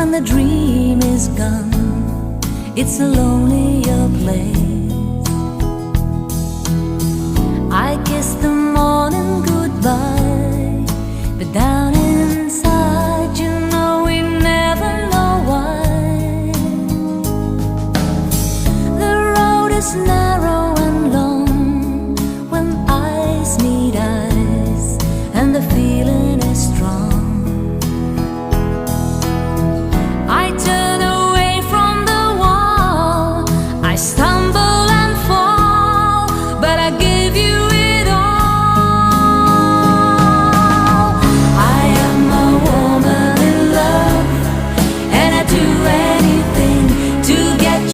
when the dream is gone, it's a lonelier place. I guess the